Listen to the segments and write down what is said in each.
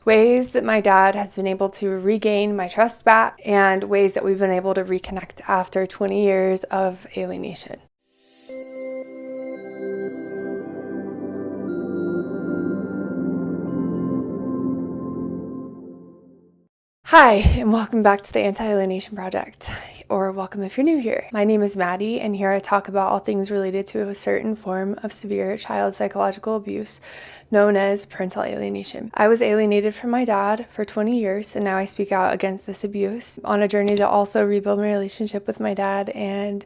ways that my dad has been able to regain my trust back, and ways that we've been able to reconnect after 20 years of alienation. Hi, and welcome back to the Anti-Alienation Project, or welcome if you're new here. My name is Maddie, and here I talk about all things related to a certain form of severe child psychological abuse known as parental alienation. I was alienated from my dad for 20 years, and now I speak out against this abuse on a journey to also rebuild my relationship with my dad and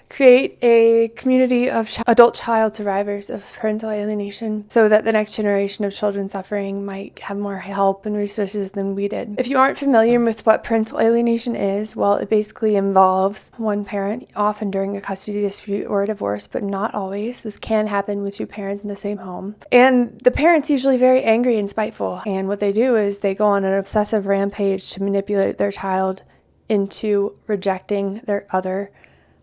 create a community of adult child survivors of parental alienation so that the next generation of children suffering might have more help and resources than we did. If you aren't familiar with what parental alienation is, well, it basically involves one parent, often during a custody dispute or a divorce, but not always. This can happen with two parents in the same home. And the parent's usually very angry and spiteful. And what they do is they go on an obsessive rampage to manipulate their child into rejecting their other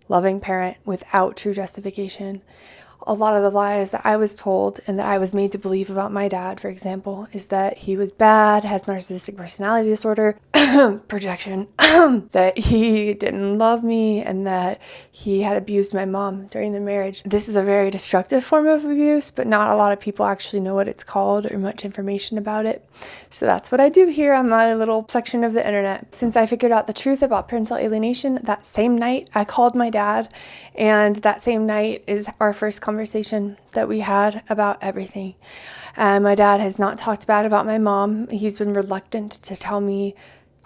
loving parent without true justification. A lot of the lies that I was told and that I was made to believe about my dad, for example, is that he was bad, has narcissistic personality disorder, projection, that he didn't love me, and that he had abused my mom during the marriage. This is a very destructive form of abuse, but not a lot of people actually know what it's called or much information about it. So that's what I do here on my little section of the internet. Since I figured out the truth about parental alienation, that same night I called my dad, and that same night is our first conversation that we had about everything. My dad has not talked bad about my mom. He's been reluctant to tell me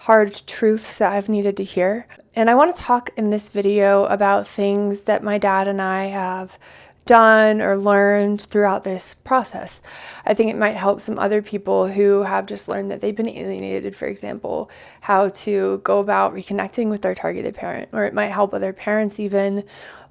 hard truths that I've needed to hear. And I want to talk in this video about things that my dad and I have done or learned throughout this process. I think it might help some other people who have just learned that they've been alienated, for example, how to go about reconnecting with their targeted parent, or it might help other parents even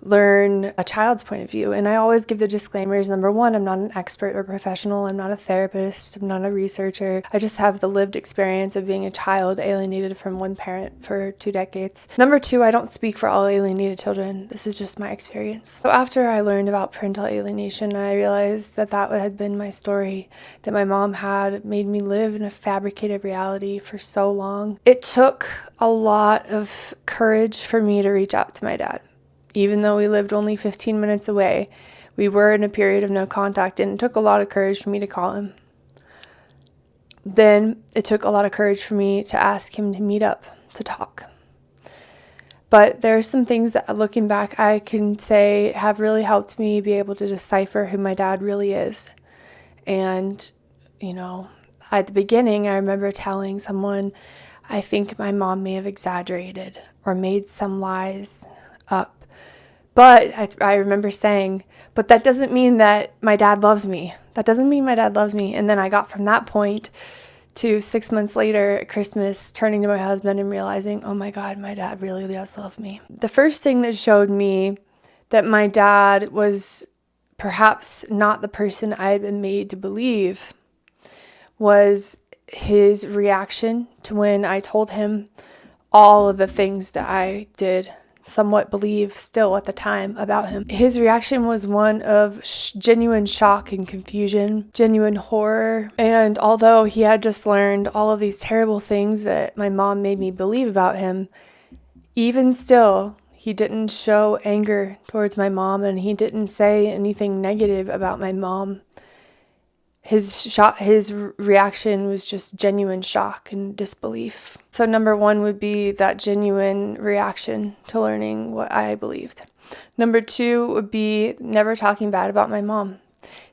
learn a child's point of view. And I always give the disclaimers. Number one, I'm not an expert or professional. I'm not a therapist. I'm not a researcher. I just have the lived experience of being a child alienated from one parent for 2 decades. Number two, I don't speak for all alienated children. This is just my experience. So after I learned about parental alienation, I realized that that had been my story, that my mom had made me live in a fabricated reality for so long. It took a lot of courage for me to reach out to my dad. Even though we lived only 15 minutes away, we were in a period of no contact, and it took a lot of courage for me to call him. Then it took a lot of courage for me to ask him to meet up to talk. But there are some things that, looking back, I can say have really helped me be able to decipher who my dad really is. And, at the beginning, I remember telling someone, I think my mom may have exaggerated or made some lies up. But I remember saying, but that doesn't mean that my dad loves me. That doesn't mean my dad loves me. And then I got from that point to 6 months later at Christmas, turning to my husband and realizing, oh my God, my dad really does love me. The first thing that showed me that my dad was perhaps not the person I had been made to believe was his reaction to when I told him all of the things that I did somewhat believe still at the time about him. His reaction was one of genuine shock and confusion, genuine horror. And although he had just learned all of these terrible things that my mom made me believe about him, even still, he didn't show anger towards my mom, and he didn't say anything negative about my mom. His reaction was just genuine shock and disbelief. So number one would be that genuine reaction to learning what I believed. Number two would be never talking bad about my mom.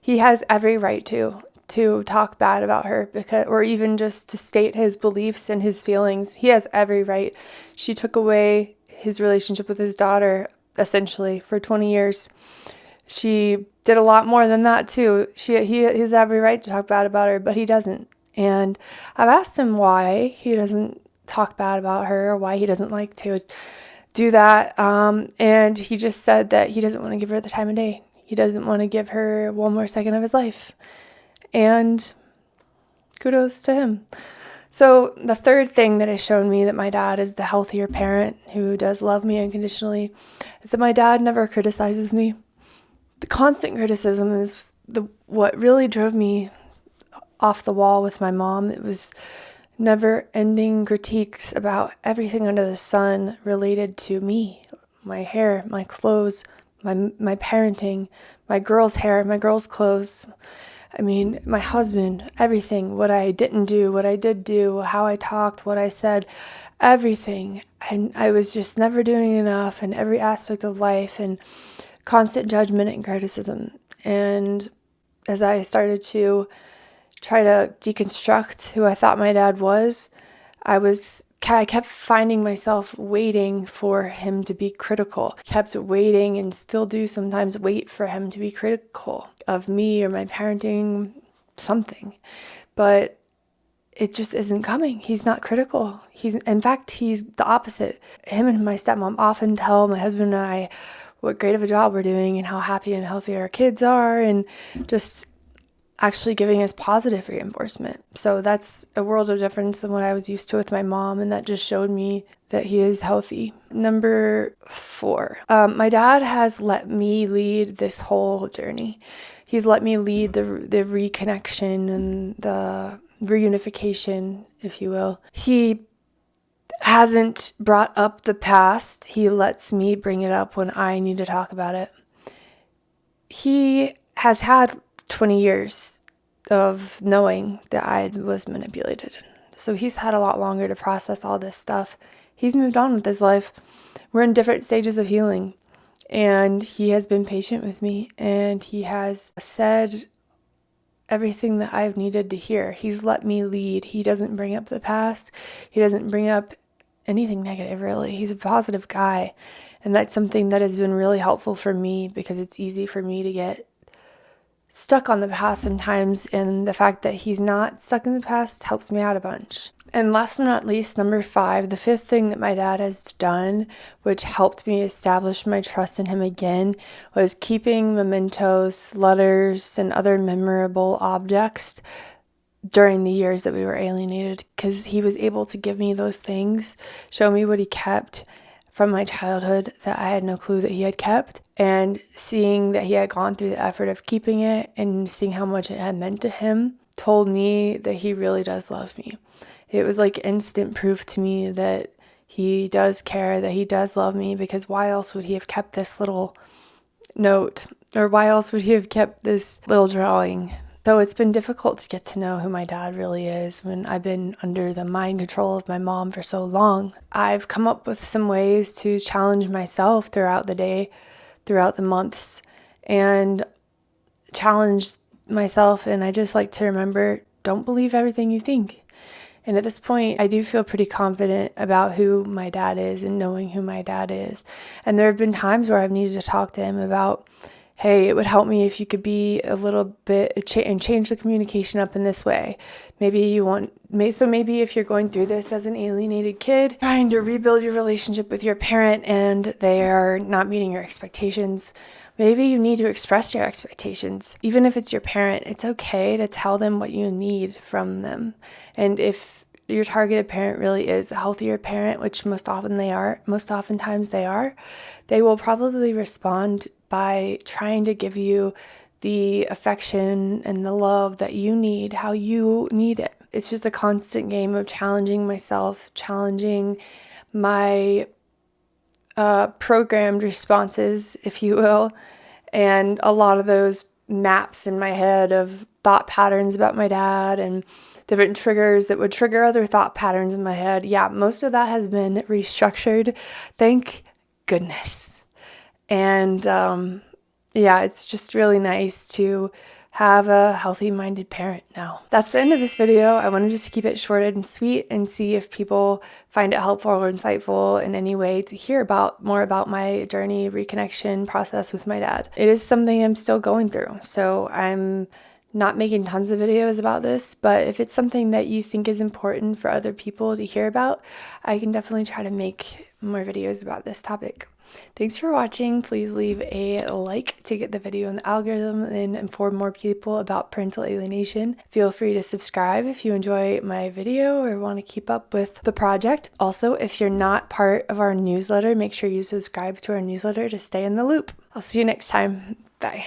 He has every right to talk bad about her, or even just to state his beliefs and his feelings. He has every right. She took away his relationship with his daughter, essentially, for 20 years. She did a lot more than that too. He has every right to talk bad about her, but he doesn't. And I've asked him why he doesn't talk bad about her, or why he doesn't like to do that. And he just said that he doesn't want to give her the time of day. He doesn't want to give her one more second of his life. And kudos to him. So the third thing that has shown me that my dad is the healthier parent who does love me unconditionally is that my dad never criticizes me. The constant criticism is what really drove me off the wall with my mom. It was never-ending critiques about everything under the sun related to me, my hair, my clothes, my parenting, my girl's hair, my girl's clothes. I mean, my husband, everything, what I didn't do, what I did do, how I talked, what I said, everything. And I was just never doing enough in every aspect of life, and constant judgment and criticism. And as I started to try to deconstruct who I thought my dad was, I kept finding myself waiting for him to be critical. Kept waiting, and still do sometimes wait for him to be critical of me or my parenting, something. But it just isn't coming. He's not critical. In fact, he's the opposite. Him and my stepmom often tell my husband and I what great of a job we're doing and how happy and healthy our kids are, and just actually giving us positive reinforcement. So that's a world of difference than what I was used to with my mom, and that just showed me that he is healthy. Number 4, my dad has let me lead this whole journey. He's let me lead the reconnection and the reunification, if you will. He hasn't brought up the past. He lets me bring it up when I need to talk about it. He has had 20 years of knowing that I was manipulated. So he's had a lot longer to process all this stuff. He's moved on with his life. We're in different stages of healing. And he has been patient with me, and he has said everything that I've needed to hear. He's let me lead. He doesn't bring up the past. He doesn't bring up anything negative, really. He's a positive guy. And that's something that has been really helpful for me, because it's easy for me to get stuck on the past sometimes, and the fact that he's not stuck in the past helps me out a bunch. And last but not least, number 5, the 5th thing that my dad has done, which helped me establish my trust in him again, was keeping mementos, letters, and other memorable objects during the years that we were alienated, because he was able to give me those things, show me what he kept from my childhood that I had no clue that he had kept, and seeing that he had gone through the effort of keeping it and seeing how much it had meant to him told me that he really does love me. It was like instant proof to me that he does care, that he does love me, because why else would he have kept this little note, or why else would he have kept this little drawing? So it's been difficult to get to know who my dad really is when I've been under the mind control of my mom for so long. I've come up with some ways to challenge myself throughout the day, throughout the months, and challenge myself. And I just like to remember, don't believe everything you think. And at this point, I do feel pretty confident about who my dad is and knowing who my dad is. And there have been times where I've needed to talk to him about, hey, it would help me if you could be a little bit and change the communication up in this way. Maybe if you're going through this as an alienated kid, trying to rebuild your relationship with your parent and they are not meeting your expectations, maybe you need to express your expectations. Even if it's your parent, it's okay to tell them what you need from them. And if your targeted parent really is a healthier parent, which most oftentimes they are, they will probably respond by trying to give you the affection and the love that you need, how you need it. It's just a constant game of challenging myself, challenging my programmed responses, if you will, and a lot of those maps in my head of thought patterns about my dad and different triggers that would trigger other thought patterns in my head. Yeah, most of that has been restructured. Thank goodness. And it's just really nice to have a healthy-minded parent now. That's the end of this video. I wanted just to keep it short and sweet and see if people find it helpful or insightful in any way to hear more about my journey reconnection process with my dad. It is something I'm still going through, so I'm not making tons of videos about this, but if it's something that you think is important for other people to hear about, I can definitely try to make more videos about this topic. Thanks for watching. Please leave a like to get the video in the algorithm and inform more people about parental alienation. Feel free to subscribe if you enjoy my video or want to keep up with the project. Also, if you're not part of our newsletter, make sure you subscribe to our newsletter to stay in the loop. I'll see you next time. Bye.